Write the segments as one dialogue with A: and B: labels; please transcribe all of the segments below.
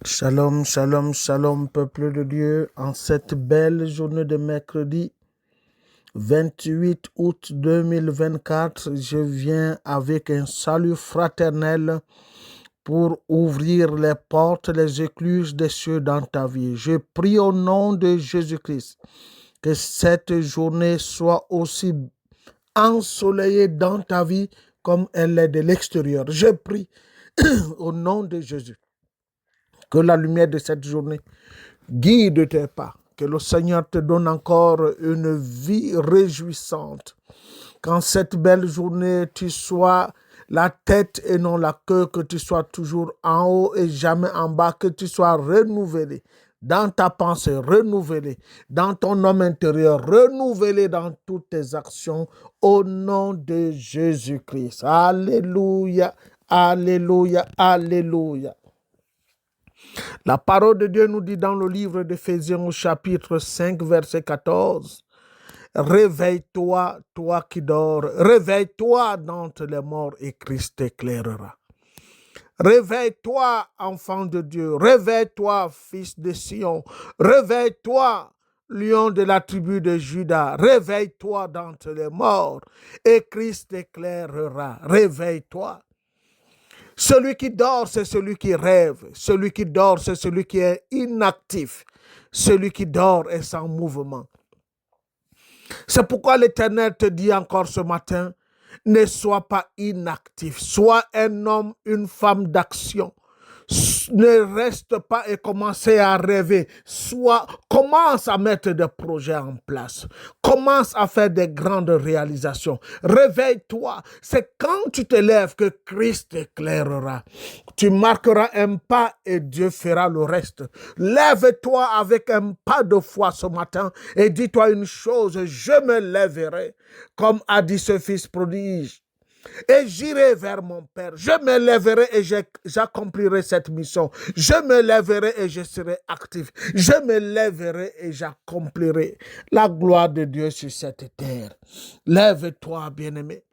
A: Shalom, shalom, shalom, peuple de Dieu, en cette belle journée de mercredi 28 août 2024, je viens avec un salut fraternel pour ouvrir les portes, les écluses des cieux dans ta vie. Je prie au nom de Jésus-Christ que cette journée soit aussi ensoleillée dans ta vie comme elle est de l'extérieur. Je prie au nom de Jésus que la lumière de cette journée guide tes pas, que le Seigneur te donne encore une vie réjouissante. Qu'en cette belle journée, tu sois la tête et non la queue, que tu sois toujours en haut et jamais en bas, que tu sois renouvelé dans ta pensée, renouvelé dans ton homme intérieur, renouvelé dans toutes tes actions, au nom de Jésus-Christ. Alléluia, alléluia, alléluia. La parole de Dieu nous dit dans le livre d'Éphésiens au chapitre 5, verset 14, « Réveille-toi, toi qui dors, réveille-toi d'entre les morts et Christ t'éclairera. » Réveille-toi, enfant de Dieu, réveille-toi, fils de Sion, réveille-toi, lion de la tribu de Juda, réveille-toi d'entre les morts et Christ t'éclairera. Réveille-toi. Celui qui dort, c'est celui qui rêve. Celui qui dort, c'est celui qui est inactif. Celui qui dort est sans mouvement. C'est pourquoi l'Éternel te dit encore ce matin, ne sois pas inactif. Sois un homme, une femme d'action. Ne reste pas et commence à rêver. Commence à mettre des projets en place. Commence à faire des grandes réalisations. Réveille-toi. C'est quand tu te lèves que Christ t'éclairera. Tu marqueras un pas et Dieu fera le reste. Lève-toi avec un pas de foi ce matin et dis-toi une chose, je me lèverai, comme a dit ce fils prodige. Et j'irai vers mon Père. Je me lèverai et j'accomplirai cette mission. Je me lèverai et je serai actif. Je me lèverai et j'accomplirai la gloire de Dieu sur cette terre. Lève-toi, bien-aimé.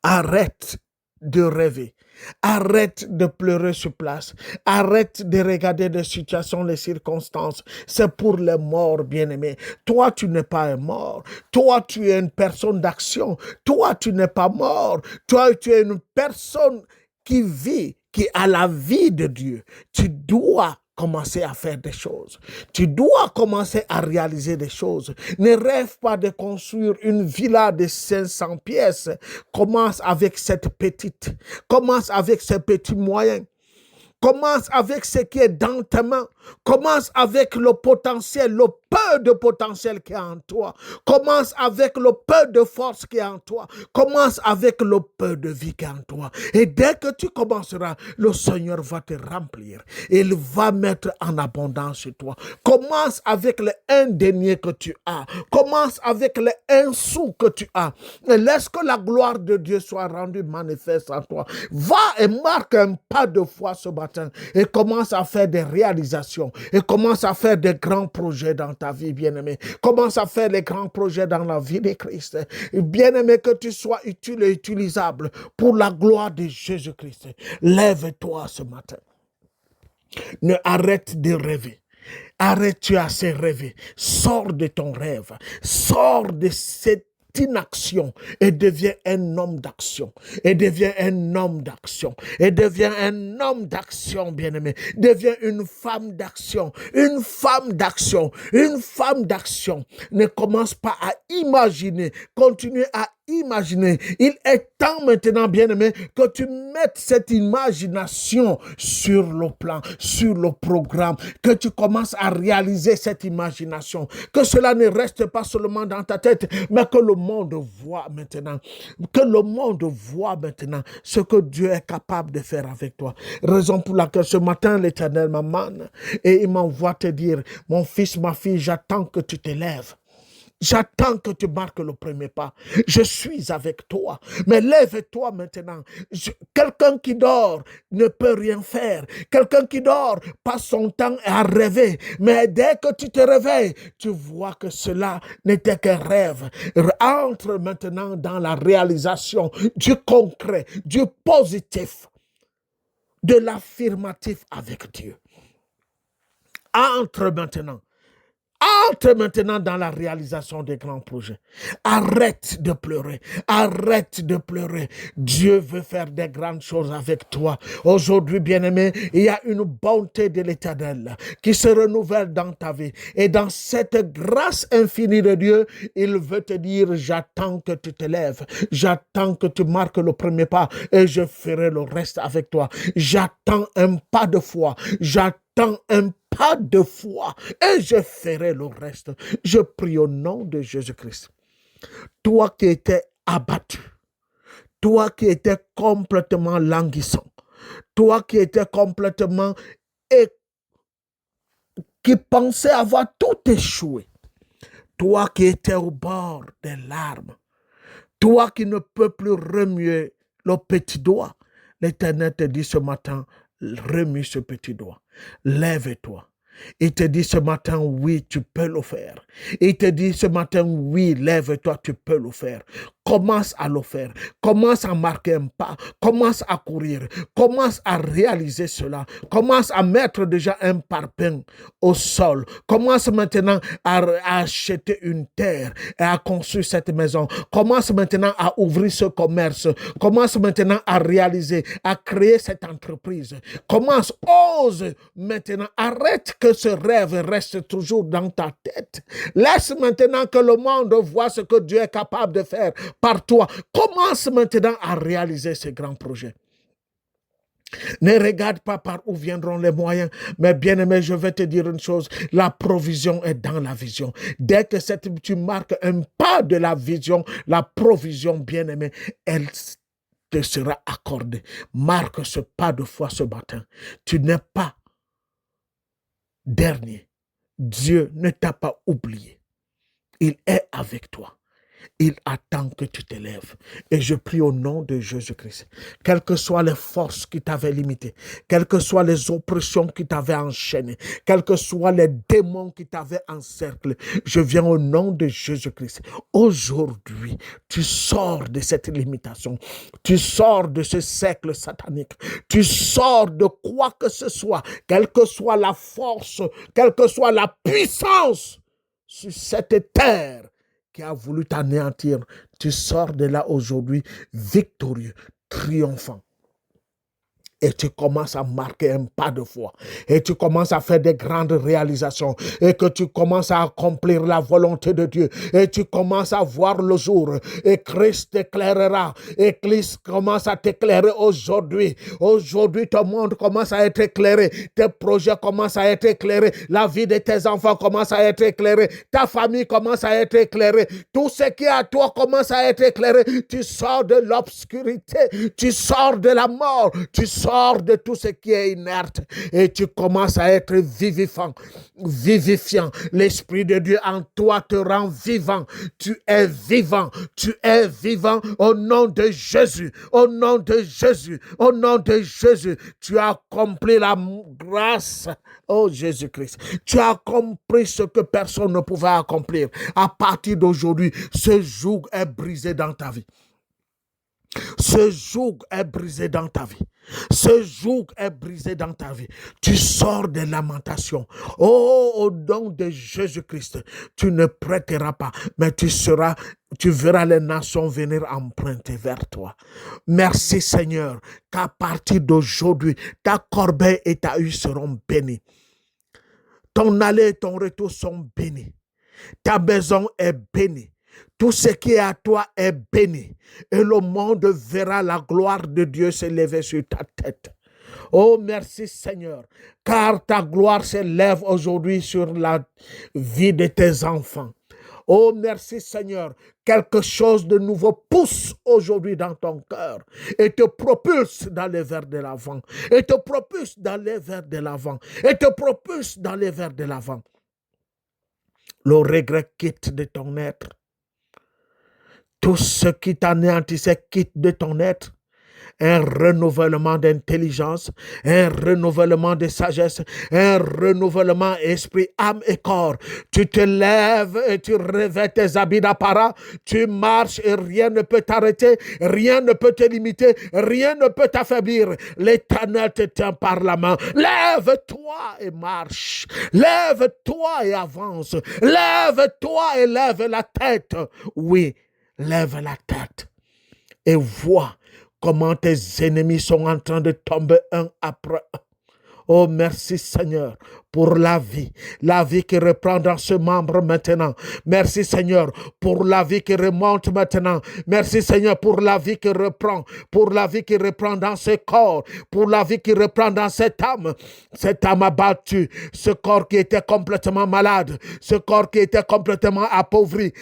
A: Arrête de rêver. Arrête de pleurer sur place. Arrête de regarder les situations, les circonstances. C'est pour les morts, bien-aimés. Toi, tu n'es pas un mort. Toi, tu es une personne d'action. Toi, tu n'es pas mort. Toi, tu es une personne qui vit, qui a la vie de Dieu. Tu dois commencer à faire des choses. Tu dois commencer à réaliser des choses. Ne rêve pas de construire une villa de 500 pièces. Commence avec cette petite. Commence avec ces petits moyens. Commence avec ce qui est dans tes mains. Commence avec le potentiel, le peu de potentiel qui est en toi. Commence avec le peu de force qui est en toi. Commence avec le peu de vie qui est en toi. Et dès que tu commenceras, le Seigneur va te remplir. Il va mettre en abondance sur toi. Commence avec le un denier que tu as. Commence avec le un sou que tu as. Et laisse que la gloire de Dieu soit rendue manifeste en toi. Va et marque un pas de foi ce matin et commence à faire des réalisations et commence à faire des grands projets dans ta vie, bien-aimé. Commence à faire les grands projets dans la vie de Christ. Bien-aimé, que tu sois utile et utilisable pour la gloire de Jésus-Christ. Lève-toi ce matin. Ne arrête de rêver. Arrête, tu as assez rêvé. Sors de ton rêve. Sors de cette inaction et deviens un homme d'action. Et deviens un homme d'action. Et deviens un homme d'action, bien-aimé. Deviens une femme d'action. Une femme d'action. Une femme d'action. Ne commence pas à imaginer. Continue à imaginer. Il est temps maintenant, bien-aimé, que tu mettes cette imagination sur le plan, sur le programme, que tu commences à réaliser cette imagination, que cela ne reste pas seulement dans ta tête, mais que le monde voit maintenant, ce que Dieu est capable de faire avec toi. Raison pour laquelle ce matin, l'Éternel m'amène et il m'envoie te dire, mon fils, ma fille, j'attends que tu te lèves. J'attends que tu marques le premier pas. Je suis avec toi. Mais lève-toi maintenant. Quelqu'un qui dort ne peut rien faire. Quelqu'un qui dort passe son temps à rêver. Mais dès que tu te réveilles, tu vois que cela n'était qu'un rêve. Entre maintenant dans la réalisation du concret, du positif. de l'affirmatif avec Dieu. Entre maintenant. Entre maintenant dans la réalisation des grands projets. Arrête de pleurer. Arrête de pleurer. Dieu veut faire des grandes choses avec toi. Aujourd'hui, bien-aimé, il y a une bonté de l'Éternel qui se renouvelle dans ta vie. Et dans cette grâce infinie de Dieu, il veut te dire, j'attends que tu te lèves. J'attends que tu marques le premier pas et je ferai le reste avec toi. J'attends un pas de foi. J'attends un pas de foi et je ferai le reste. Je prie au nom de Jésus-Christ. Toi qui étais abattu, toi qui étais complètement languissant, toi qui étais complètement et qui pensais avoir tout échoué, toi qui étais au bord des larmes, toi qui ne peux plus remuer le petit doigt, l'Éternel te dit ce matin, remue ce petit doigt, lève-toi. Il te dit ce matin, oui, tu peux le faire. Il te dit ce matin, oui, lève-toi, tu peux le faire. Commence à le faire. Commence à marquer un pas. Commence à courir. Commence à réaliser cela. Commence à mettre déjà un parpaing au sol. Commence maintenant à acheter une terre et à construire cette maison. Commence maintenant à ouvrir ce commerce. Commence maintenant à réaliser, à créer cette entreprise. Commence, ose maintenant. Arrête que ce rêve reste toujours dans ta tête. Laisse maintenant que le monde voit ce que Dieu est capable de faire par toi. Commence maintenant à réaliser ces grands projets. Ne regarde pas par où viendront les moyens, mais bien-aimé, je vais te dire une chose, la provision est dans la vision. Dès que tu marques un pas de la vision, la provision, bien-aimé, elle te sera accordée. Marque ce pas de foi ce matin. Tu n'es pas dernier. Dieu ne t'a pas oublié. Il est avec toi. Il attend que tu te lèves. Et je prie au nom de Jésus-Christ. Quelles que soient les forces qui t'avaient limité, quelles que soient les oppressions qui t'avaient enchaîné, quels que soient les démons qui t'avaient encerclé, je viens au nom de Jésus-Christ. Aujourd'hui, tu sors de cette limitation. Tu sors de ce cercle satanique. Tu sors de quoi que ce soit, quelle que soit la force, quelle que soit la puissance sur cette terre qui a voulu t'anéantir, tu sors de là aujourd'hui victorieux, triomphant. Et tu commences à marquer un pas de foi. Et tu commences à faire des grandes réalisations. Et que tu commences à accomplir la volonté de Dieu. Et tu commences à voir le jour. Et Christ t'éclairera. Et Christ commence à t'éclairer aujourd'hui. Aujourd'hui, ton monde commence à être éclairé. Tes projets commencent à être éclairés. La vie de tes enfants commence à être éclairée. Ta famille commence à être éclairée. Tout ce qui est à toi commence à être éclairé. Tu sors de l'obscurité. Tu sors de la mort. Tu sors de tout ce qui est inerte et tu commences à être vivifiant. L'Esprit de Dieu en toi te rend vivant. Tu es vivant. Tu es vivant au nom de Jésus. Au nom de Jésus. Au nom de Jésus. Tu as accompli la grâce. Oh Jésus-Christ. Tu as accompli ce que personne ne pouvait accomplir. À partir d'aujourd'hui, ce joug est brisé dans ta vie. Ce joug est brisé dans ta vie. Ce joug est brisé dans ta vie. Tu sors des lamentations. Oh, au nom de Jésus-Christ, tu ne prêteras pas, mais tu verras les nations venir emprunter vers toi. Merci Seigneur, qu'à partir d'aujourd'hui, ta corbeille et ta huile seront bénies. Ton aller et ton retour sont bénis. Ta maison est bénie. Tout ce qui est à toi est béni. Et le monde verra la gloire de Dieu s'élever sur ta tête. Oh, merci Seigneur, car ta gloire s'élève aujourd'hui sur la vie de tes enfants. Oh, merci Seigneur, quelque chose de nouveau pousse aujourd'hui dans ton cœur et te propulse d'aller vers de l'avant. Et te propulse d'aller vers de l'avant. Et te propulse d'aller vers de l'avant. Le regret quitte de ton être. Tout ce qui t'anéantissait quitte de ton être un renouvellement d'intelligence, un renouvellement de sagesse, un renouvellement esprit, âme et corps. Tu te lèves et tu revêts tes habits d'apparat, tu marches et rien ne peut t'arrêter, rien ne peut te limiter, rien ne peut t'affaiblir. L'Éternel te tient par la main. Lève-toi et marche. Lève-toi et avance. Lève-toi et lève la tête. Oui, lève la tête et vois comment tes ennemis sont en train de tomber un après un. Oh, merci Seigneur pour la vie qui reprend dans ce membre maintenant. Merci Seigneur pour la vie qui remonte maintenant. Merci Seigneur pour la vie qui reprend, pour la vie qui reprend dans ce corps, pour la vie qui reprend dans cette âme abattue, ce corps qui était complètement malade, ce corps qui était complètement appauvri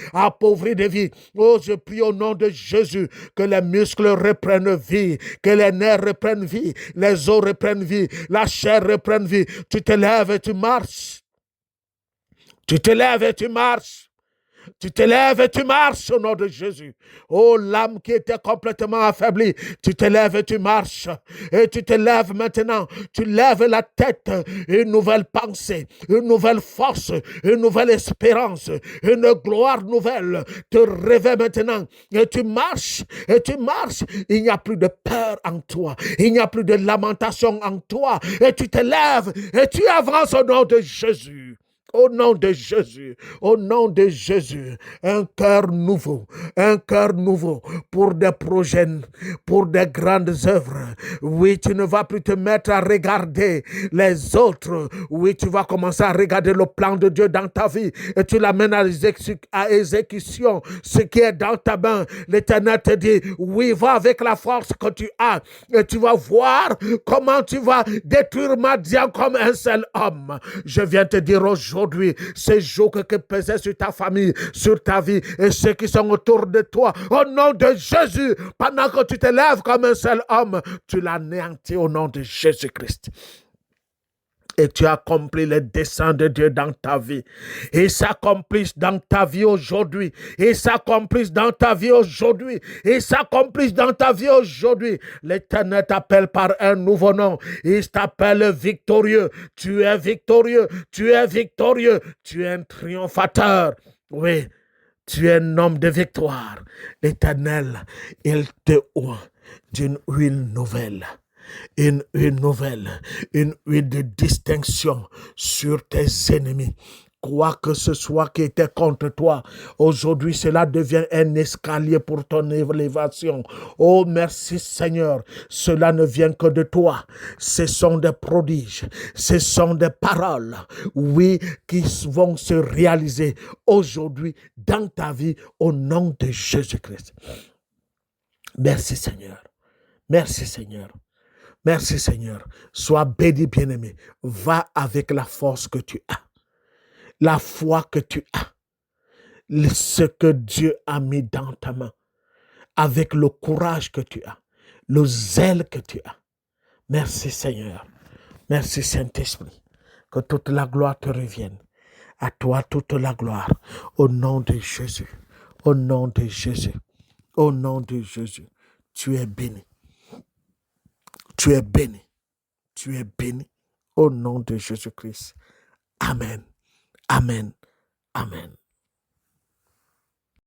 A: de vie. Oh, je prie au nom de Jésus que les muscles reprennent vie, que les nerfs reprennent vie, les os reprennent vie, la chair reprenne vie. Tu te lèves et tu marches. Tu te lèves et tu marches. Tu te lèves et tu marches au nom de Jésus. Oh, l'âme qui était complètement affaiblie, tu te lèves et tu marches. Et tu te lèves maintenant. Tu lèves la tête. Une nouvelle pensée, une nouvelle force, une nouvelle espérance, une gloire nouvelle te réveille maintenant. Et tu marches, et tu marches. Il n'y a plus de peur en toi. Il n'y a plus de lamentation en toi. Et tu te lèves et tu avances au nom de Jésus. Au nom de Jésus, au nom de Jésus, un cœur nouveau pour des projets, pour des grandes œuvres. Oui, tu ne vas plus te mettre à regarder les autres. Oui, tu vas commencer à regarder le plan de Dieu dans ta vie et tu l'amènes à exécution, ce qui est dans ta main. L'Éternel te dit, oui, va avec la force que tu as et tu vas voir comment tu vas détruire Madian comme un seul homme. Je viens te dire aujourd'hui, ces jours que pesaient sur ta famille, sur ta vie et ceux qui sont autour de toi, au nom de Jésus, pendant que tu te lèves comme un seul homme, tu l'anéantis au nom de Jésus-Christ. Et tu accomplis les desseins de Dieu dans ta vie. Et s'accomplissent dans ta vie aujourd'hui. Et s'accomplissent dans ta vie aujourd'hui. Et s'accomplissent dans ta vie aujourd'hui. L'Éternel t'appelle par un nouveau nom. Il t'appelle victorieux. Tu es victorieux. Tu es victorieux. Tu es un triomphateur. Oui, tu es un homme de victoire. L'Éternel, il te oint d'une huile nouvelle. Une huile de distinction sur tes ennemis. Quoi que ce soit qui était contre toi, aujourd'hui cela devient un escalier pour ton élévation. Oh, merci Seigneur, cela ne vient que de toi. Ce sont des prodiges, ce sont des paroles, oui, qui vont se réaliser aujourd'hui dans ta vie au nom de Jésus-Christ. Merci Seigneur, merci Seigneur. Merci Seigneur. Sois béni, bien-aimé. Va avec la force que tu as, la foi que tu as, ce que Dieu a mis dans ta main, avec le courage que tu as, le zèle que tu as. Merci Seigneur. Merci Saint-Esprit. Que toute la gloire te revienne. À toi toute la gloire. Au nom de Jésus. Au nom de Jésus. Au nom de Jésus. Tu es béni. Tu es béni. Tu es béni au nom de Jésus-Christ. Amen. Amen. Amen.